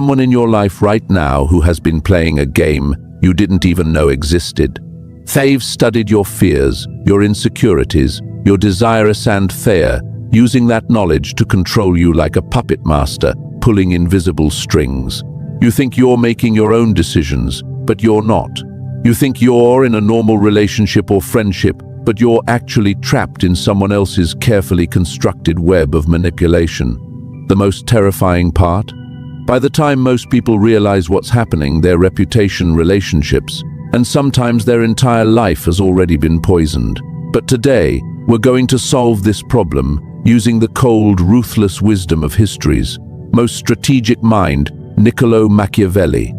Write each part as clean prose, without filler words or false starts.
someone in your life right now who has been playing a game you didn't even know existed. They've studied your fears, your insecurities, your desires and fear, using that knowledge to control you like a puppet master, pulling invisible strings. You think you're making your own decisions, but you're not. You think you're in a normal relationship or friendship, but you're actually trapped in someone else's carefully constructed web of manipulation. The most terrifying part? By the time most people realize what's happening, their reputation, relationships, and sometimes their entire life has already been poisoned. But today, we're going to solve this problem using the cold, ruthless wisdom of history's most strategic mind, Niccolò Machiavelli.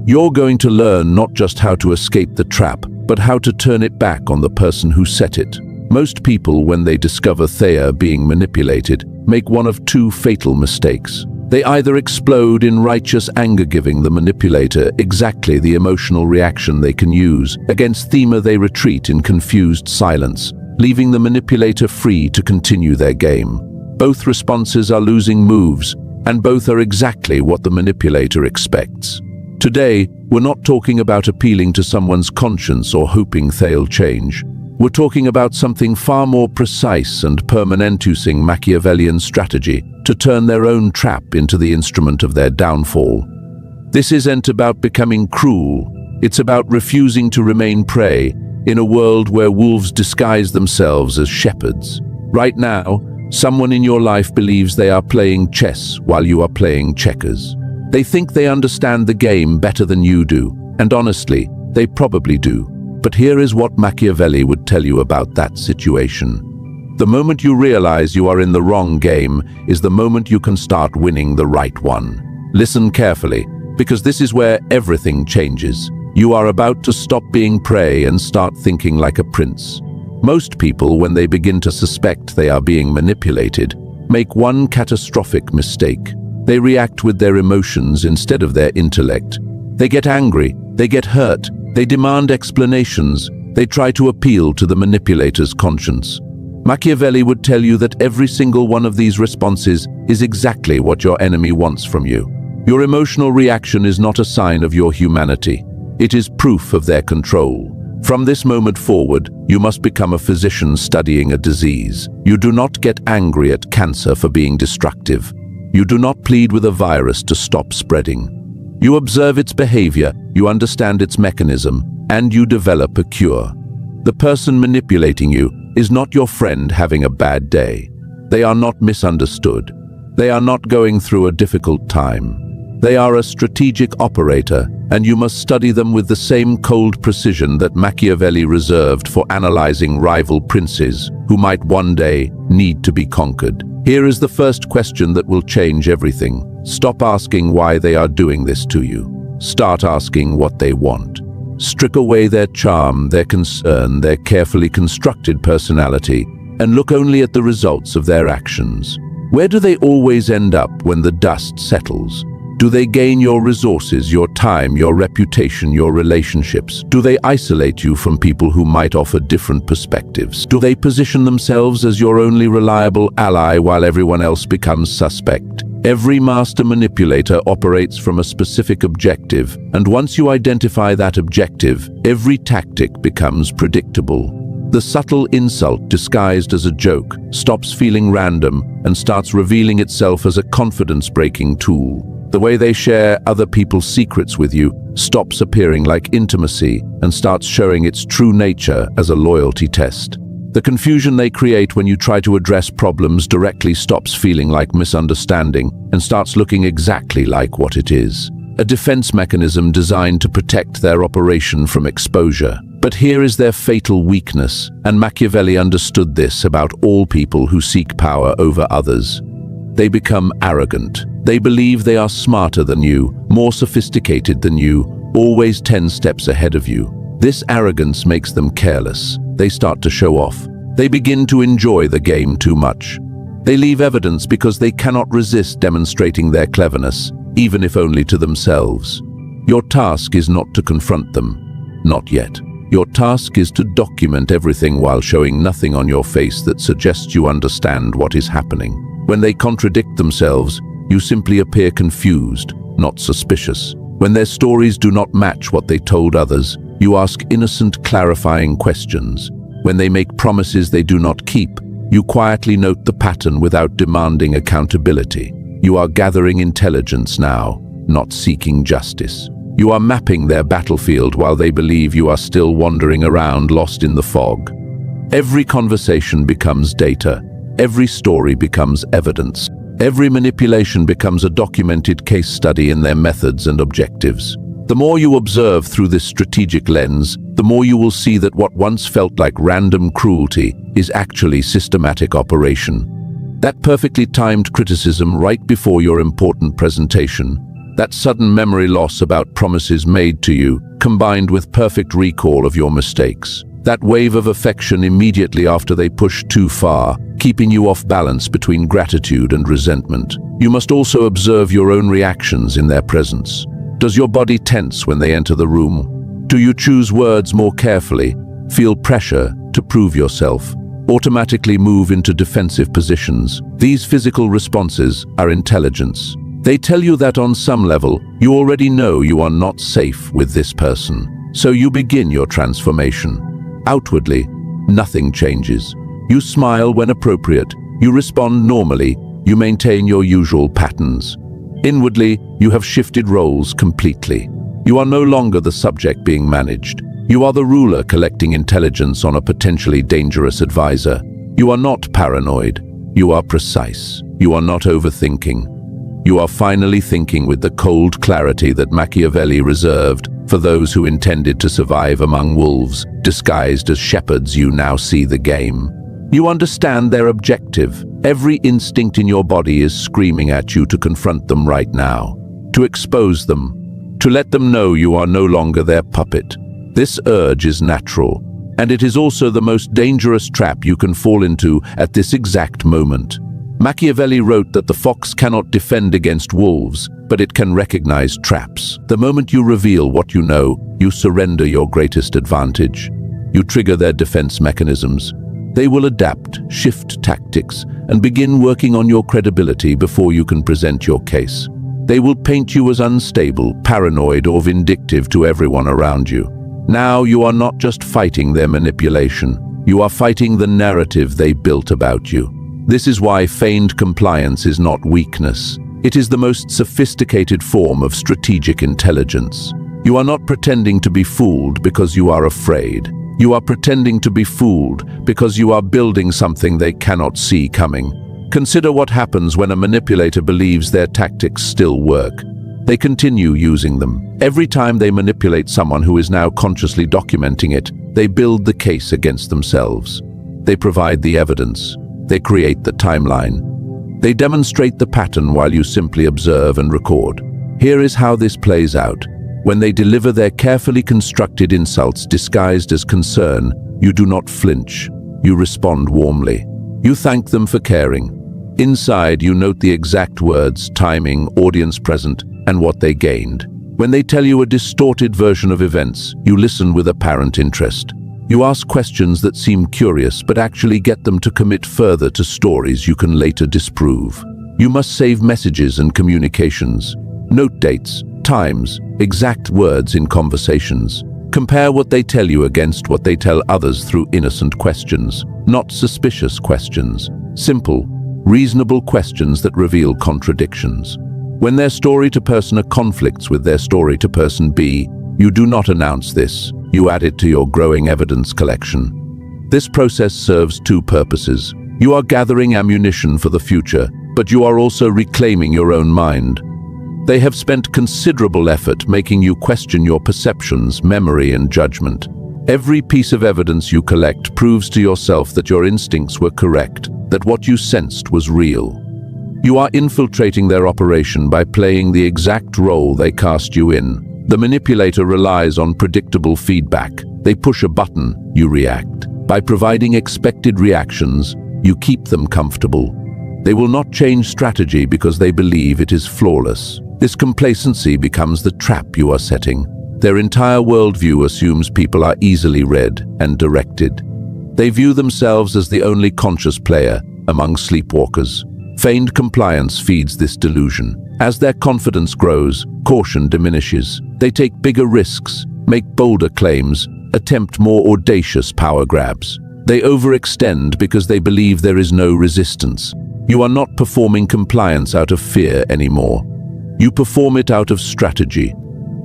You're going to learn not just how to escape the trap, but how to turn it back on the person who set it. Most people, when they discover they are being manipulated, make one of two fatal mistakes. They either explode in righteous anger, giving the manipulator exactly the emotional reaction they can use. Against them, they retreat in confused silence, leaving the manipulator free to continue their game. Both responses are losing moves, and both are exactly what the manipulator expects. Today, we're not talking about appealing to someone's conscience or hoping they'll change. We're talking about something far more precise and permanent, using Machiavellian strategy to turn their own trap into the instrument of their downfall. This isn't about becoming cruel. It's about refusing to remain prey in a world where wolves disguise themselves as shepherds. Right now, someone in your life believes they are playing chess while you are playing checkers. They think they understand the game better than you do, and honestly, they probably do. But here is what Machiavelli would tell you about that situation. The moment you realize you are in the wrong game is the moment you can start winning the right one. Listen carefully, because this is where everything changes. You are about to stop being prey and start thinking like a prince. Most people, when they begin to suspect they are being manipulated, make one catastrophic mistake. They react with their emotions instead of their intellect. They get angry, they get hurt, they demand explanations, they try to appeal to the manipulator's conscience. Machiavelli would tell you that every single one of these responses is exactly what your enemy wants from you. Your emotional reaction is not a sign of your humanity. It is proof of their control. From this moment forward, you must become a physician studying a disease. You do not get angry at cancer for being destructive. You do not plead with a virus to stop spreading. You observe its behavior, you understand its mechanism, and you develop a cure. The person manipulating you is not your friend having a bad day. They are not misunderstood. They are not going through a difficult time. They are a strategic operator, and you must study them with the same cold precision that Machiavelli reserved for analyzing rival princes who might one day need to be conquered. Here is the first question that will change everything. Stop asking why they are doing this to you. Start asking what they want. Strip away their charm, their concern, their carefully constructed personality, and look only at the results of their actions. Where do they always end up when the dust settles? Do they gain your resources, your time, your reputation, your relationships? Do they isolate you from people who might offer different perspectives? Do they position themselves as your only reliable ally while everyone else becomes suspect? Every master manipulator operates from a specific objective, and once you identify that objective, every tactic becomes predictable. The subtle insult disguised as a joke stops feeling random and starts revealing itself as a confidence-breaking tool. The way they share other people's secrets with you stops appearing like intimacy and starts showing its true nature as a loyalty test. The confusion they create when you try to address problems directly stops feeling like misunderstanding and starts looking exactly like what it is. A defense mechanism designed to protect their operation from exposure. But here is their fatal weakness, and Machiavelli understood this about all people who seek power over others. They become arrogant. They believe they are smarter than you, more sophisticated than you, always 10 steps ahead of you. This arrogance makes them careless. They start to show off. They begin to enjoy the game too much. They leave evidence because they cannot resist demonstrating their cleverness, even if only to themselves. Your task is not to confront them. Not yet. Your task is to document everything while showing nothing on your face that suggests you understand what is happening. When they contradict themselves, You simply appear confused, not suspicious. When their stories do not match what they told others, you ask innocent, clarifying questions. When they make promises they do not keep, you quietly note the pattern without demanding accountability. You are gathering intelligence now, not seeking justice. You are mapping their battlefield while they believe you are still wandering around lost in the fog. Every conversation becomes data. Every story becomes evidence. Every manipulation becomes a documented case study in their methods and objectives. The more you observe through this strategic lens, the more you will see that what once felt like random cruelty is actually systematic operation. That perfectly timed criticism right before your important presentation, that sudden memory loss about promises made to you, combined with perfect recall of your mistakes. That wave of affection immediately after they push too far, keeping you off balance between gratitude and resentment. You must also observe your own reactions in their presence. Does your body tense when they enter the room? Do you choose words more carefully, feel pressure to prove yourself, automatically move into defensive positions? These physical responses are intelligence. They tell you that on some level, you already know you are not safe with this person. So you begin your transformation. Outwardly, nothing changes. You smile when appropriate, you respond normally, you maintain your usual patterns. Inwardly, you have shifted roles completely. You are no longer the subject being managed. You are the ruler collecting intelligence on a potentially dangerous advisor. You are not paranoid. You are precise. You are not overthinking. You are finally thinking with the cold clarity that Machiavelli reserved for those who intended to survive among wolves. Disguised as shepherds, you now see the game. You understand their objective. Every instinct in your body is screaming at you to confront them right now, to expose them, to let them know you are no longer their puppet. This urge is natural, and it is also the most dangerous trap you can fall into at this exact moment. Machiavelli wrote that the fox cannot defend against wolves, but it can recognize traps. The moment you reveal what you know, you surrender your greatest advantage. You trigger their defense mechanisms. They will adapt, shift tactics, and begin working on your credibility before you can present your case. They will paint you as unstable, paranoid, or vindictive to everyone around you. Now you are not just fighting their manipulation, you are fighting the narrative they built about you. This is why feigned compliance is not weakness. It is the most sophisticated form of strategic intelligence. You are not pretending to be fooled because you are afraid. You are pretending to be fooled because you are building something they cannot see coming. Consider what happens when a manipulator believes their tactics still work. They continue using them. Every time they manipulate someone who is now consciously documenting it, they build the case against themselves. They provide the evidence. They create the timeline. They demonstrate the pattern while you simply observe and record. Here is how this plays out. When they deliver their carefully constructed insults disguised as concern, you do not flinch. You respond warmly. You thank them for caring. Inside, you note the exact words, timing, audience present, and what they gained. When they tell you a distorted version of events, you listen with apparent interest. You ask questions that seem curious but actually get them to commit further to stories you can later disprove. You must save messages and communications. Note dates, times, exact words in conversations. Compare what they tell you against what they tell others through innocent questions, not suspicious questions. Simple, reasonable questions that reveal contradictions. When their story-to-person A conflicts with their story-to-person B, you do not announce this. You add it to your growing evidence collection. This process serves two purposes. You are gathering ammunition for the future, but you are also reclaiming your own mind. They have spent considerable effort making you question your perceptions, memory, and judgment. Every piece of evidence you collect proves to yourself that your instincts were correct, that what you sensed was real. You are infiltrating their operation by playing the exact role they cast you in. The manipulator relies on predictable feedback. They push a button, you react. By providing expected reactions, you keep them comfortable. They will not change strategy because they believe it is flawless. This complacency becomes the trap you are setting. Their entire worldview assumes people are easily read and directed. They view themselves as the only conscious player among sleepwalkers. Feigned compliance feeds this delusion. As their confidence grows, caution diminishes. They take bigger risks, make bolder claims, attempt more audacious power grabs. They overextend because they believe there is no resistance. You are not performing compliance out of fear anymore. You perform it out of strategy.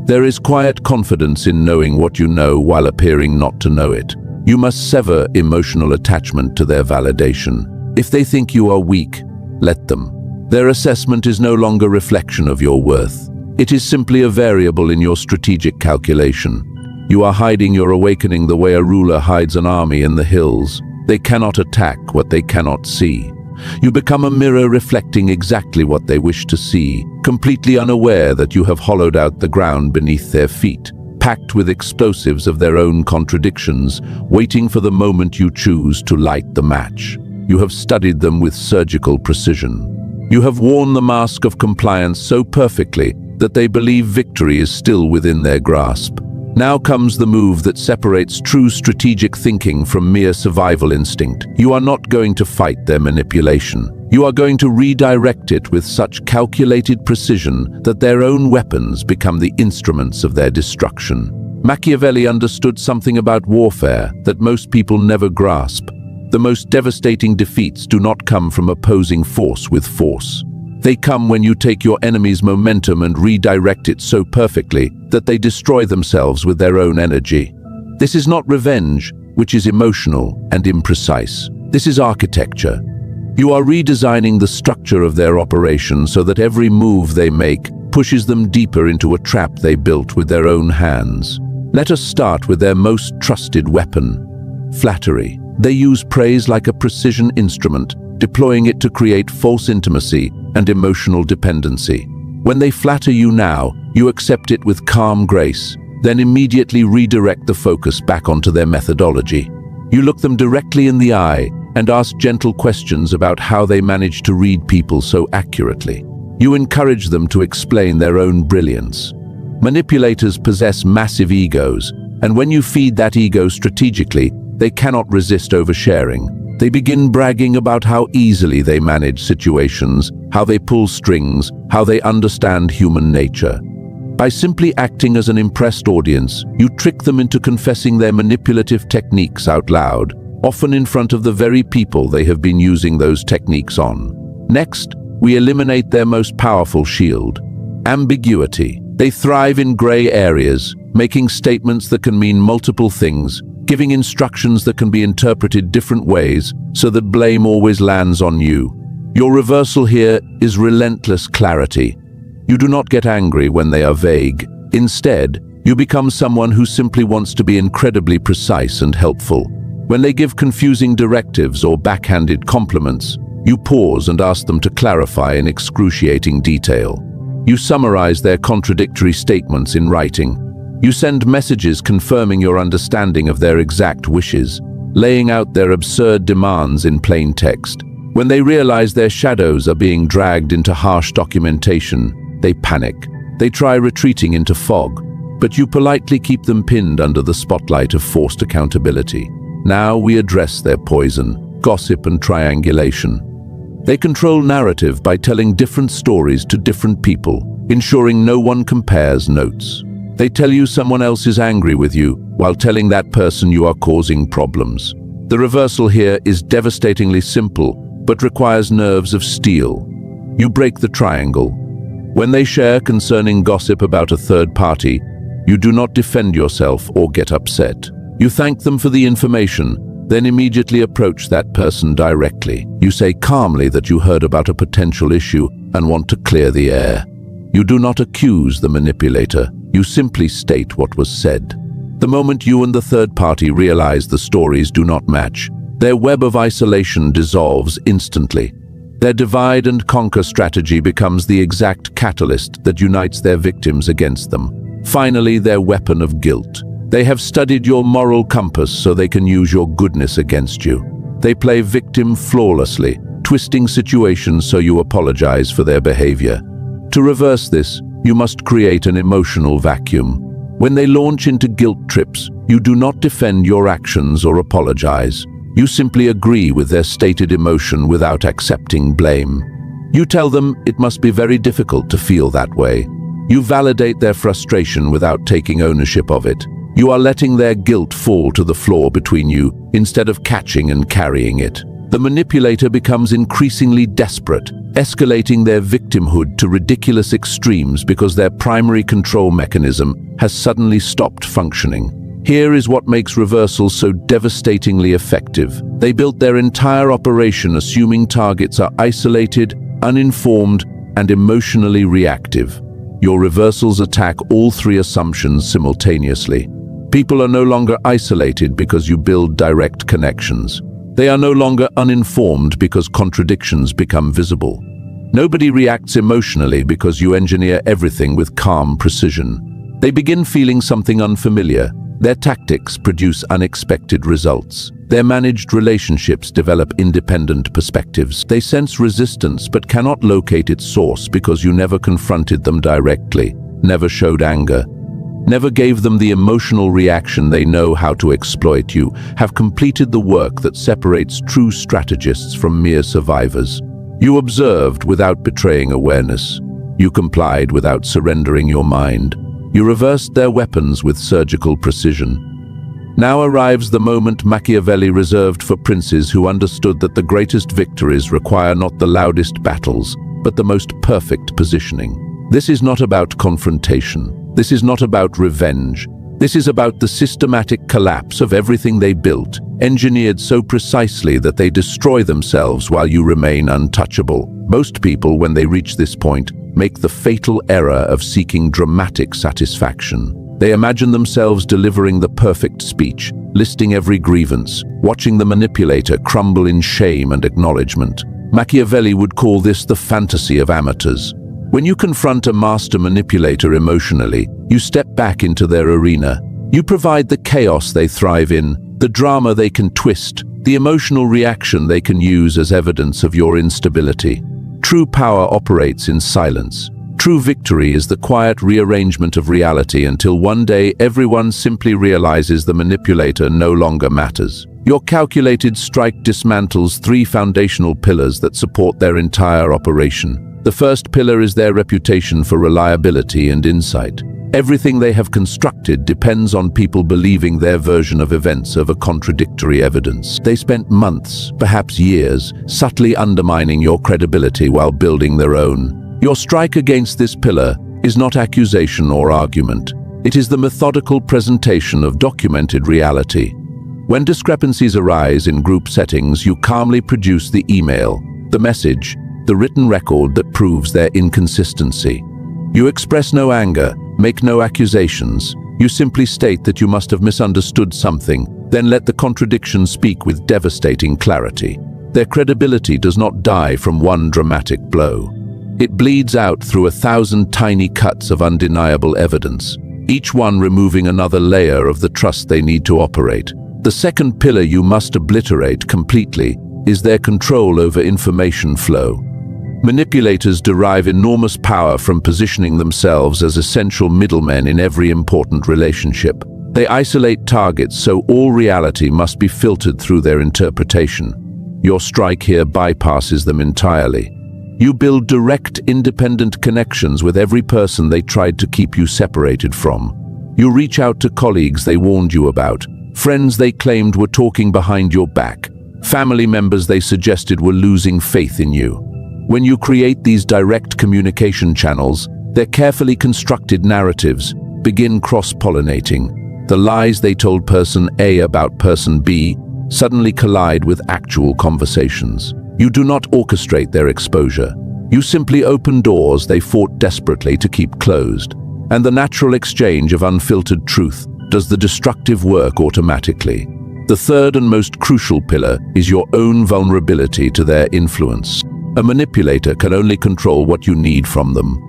There is quiet confidence in knowing what you know while appearing not to know it. You must sever emotional attachment to their validation. If they think you are weak, let them. Their assessment is no longer a reflection of your worth. It is simply a variable in your strategic calculation. You are hiding your awakening the way a ruler hides an army in the hills. They cannot attack what they cannot see. You become a mirror reflecting exactly what they wish to see, completely unaware that you have hollowed out the ground beneath their feet, packed with explosives of their own contradictions, waiting for the moment you choose to light the match. You have studied them with surgical precision. You have worn the mask of compliance so perfectly that they believe victory is still within their grasp. Now comes the move that separates true strategic thinking from mere survival instinct. You are not going to fight their manipulation. You are going to redirect it with such calculated precision that their own weapons become the instruments of their destruction. Machiavelli understood something about warfare that most people never grasp. The most devastating defeats do not come from opposing force with force. They come when you take your enemy's momentum and redirect it so perfectly that they destroy themselves with their own energy. This is not revenge, which is emotional and imprecise. This is architecture. You are redesigning the structure of their operation so that every move they make pushes them deeper into a trap they built with their own hands. Let us start with their most trusted weapon: flattery. They use praise like a precision instrument, deploying it to create false intimacy and emotional dependency. When they flatter you now, you accept it with calm grace, then immediately redirect the focus back onto their methodology. You look them directly in the eye and ask gentle questions about how they manage to read people so accurately. You encourage them to explain their own brilliance. Manipulators possess massive egos, and when you feed that ego strategically, they cannot resist oversharing. They begin bragging about how easily they manage situations, how they pull strings, how they understand human nature. By simply acting as an impressed audience, you trick them into confessing their manipulative techniques out loud, often in front of the very people they have been using those techniques on. Next, we eliminate their most powerful shield: ambiguity. They thrive in gray areas, making statements that can mean multiple things, giving instructions that can be interpreted different ways so that blame always lands on you. Your reversal here is relentless clarity. You do not get angry when they are vague. Instead, you become someone who simply wants to be incredibly precise and helpful. When they give confusing directives or backhanded compliments, you pause and ask them to clarify in excruciating detail. You summarize their contradictory statements in writing. You send messages confirming your understanding of their exact wishes, laying out their absurd demands in plain text. When they realize their shadows are being dragged into harsh documentation, they panic. They try retreating into fog, but you politely keep them pinned under the spotlight of forced accountability. Now we address their poison, gossip and triangulation. They control narrative by telling different stories to different people, ensuring no one compares notes. They tell you someone else is angry with you, while telling that person you are causing problems. The reversal here is devastatingly simple, but requires nerves of steel. You break the triangle. When they share concerning gossip about a third party, you do not defend yourself or get upset. You thank them for the information, then immediately approach that person directly. You say calmly that you heard about a potential issue and want to clear the air. You do not accuse the manipulator. You simply state what was said. The moment you and the third party realize the stories do not match, their web of isolation dissolves instantly. Their divide and conquer strategy becomes the exact catalyst that unites their victims against them. Finally, their weapon of guilt. They have studied your moral compass so they can use your goodness against you. They play victim flawlessly, twisting situations so you apologize for their behavior. To reverse this, you must create an emotional vacuum. When they launch into guilt trips, you do not defend your actions or apologize. You simply agree with their stated emotion without accepting blame. You tell them it must be very difficult to feel that way. You validate their frustration without taking ownership of it. You are letting their guilt fall to the floor between you instead of catching and carrying it. The manipulator becomes increasingly desperate, escalating their victimhood to ridiculous extremes because their primary control mechanism has suddenly stopped functioning. Here is what makes reversals so devastatingly effective. They built their entire operation assuming targets are isolated, uninformed, and emotionally reactive. Your reversals attack all three assumptions simultaneously. People are no longer isolated because you build direct connections. They are no longer uninformed because contradictions become visible. Nobody reacts emotionally because you engineer everything with calm precision. They begin feeling something unfamiliar. Their tactics produce unexpected results. Their managed relationships develop independent perspectives. They sense resistance but cannot locate its source because you never confronted them directly, never showed anger, never gave them the emotional reaction they know how to exploit. You have completed the work that separates true strategists from mere survivors. You observed without betraying awareness. You complied without surrendering your mind. You reversed their weapons with surgical precision. Now arrives the moment Machiavelli reserved for princes who understood that the greatest victories require not the loudest battles, but the most perfect positioning. This is not about confrontation. This is not about revenge. This is about the systematic collapse of everything they built, engineered so precisely that they destroy themselves while you remain untouchable. Most people, when they reach this point, make the fatal error of seeking dramatic satisfaction. They imagine themselves delivering the perfect speech, listing every grievance, watching the manipulator crumble in shame and acknowledgement. Machiavelli would call this the fantasy of amateurs. When you confront a master manipulator emotionally, you step back into their arena. You provide the chaos they thrive in, the drama they can twist, the emotional reaction they can use as evidence of your instability. True power operates in silence. True victory is the quiet rearrangement of reality until one day everyone simply realizes the manipulator no longer matters. Your calculated strike dismantles three foundational pillars that support their entire operation. The first pillar is their reputation for reliability and insight. Everything they have constructed depends on people believing their version of events over contradictory evidence. They spent months, perhaps years, subtly undermining your credibility while building their own. Your strike against this pillar is not accusation or argument. It is the methodical presentation of documented reality. When discrepancies arise in group settings, you calmly produce the email, the message, the written record that proves their inconsistency. You express no anger, make no accusations. You simply state that you must have misunderstood something, then let the contradiction speak with devastating clarity. Their credibility does not die from one dramatic blow. It bleeds out through 1,000 tiny cuts of undeniable evidence, each one removing another layer of the trust they need to operate. The second pillar you must obliterate completely is their control over information flow. Manipulators derive enormous power from positioning themselves as essential middlemen in every important relationship. They isolate targets so all reality must be filtered through their interpretation. Your strike here bypasses them entirely. You build direct, independent connections with every person they tried to keep you separated from. You reach out to colleagues they warned you about, friends they claimed were talking behind your back, family members they suggested were losing faith in you. When you create these direct communication channels, their carefully constructed narratives begin cross-pollinating. The lies they told person A about person B suddenly collide with actual conversations. You do not orchestrate their exposure. You simply open doors they fought desperately to keep closed. And the natural exchange of unfiltered truth does the destructive work automatically. The third and most crucial pillar is your own vulnerability to their influence. A manipulator can only control what you need from them.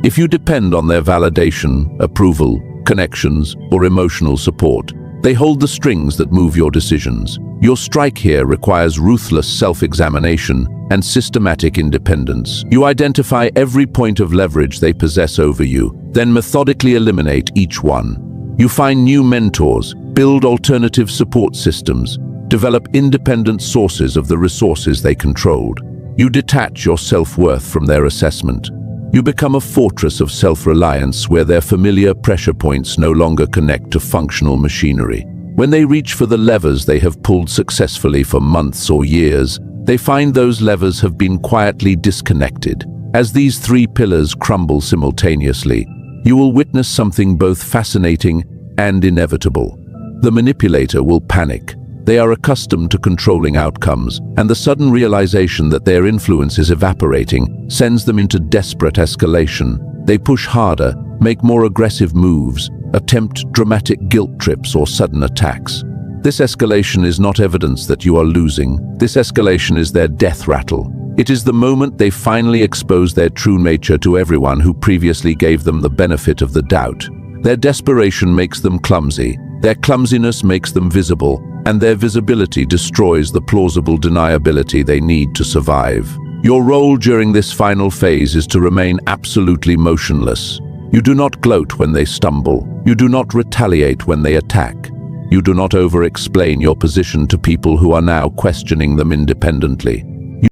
If you depend on their validation, approval, connections, or emotional support, they hold the strings that move your decisions. Your strike here requires ruthless self-examination and systematic independence. You identify every point of leverage they possess over you, then methodically eliminate each one. You find new mentors, build alternative support systems, develop independent sources of the resources they controlled. You detach your self-worth from their assessment. You become a fortress of self-reliance where their familiar pressure points no longer connect to functional machinery. When they reach for the levers they have pulled successfully for months or years, they find those levers have been quietly disconnected. As these three pillars crumble simultaneously, you will witness something both fascinating and inevitable. The manipulator will panic. They are accustomed to controlling outcomes, and the sudden realization that their influence is evaporating sends them into desperate escalation. They push harder, make more aggressive moves, attempt dramatic guilt trips or sudden attacks. This escalation is not evidence that you are losing. This escalation is their death rattle. It is the moment they finally expose their true nature to everyone who previously gave them the benefit of the doubt. Their desperation makes them clumsy, their clumsiness makes them visible, and their visibility destroys the plausible deniability they need to survive. Your role during this final phase is to remain absolutely motionless. You do not gloat when they stumble. You do not retaliate when they attack. You do not over-explain your position to people who are now questioning them independently.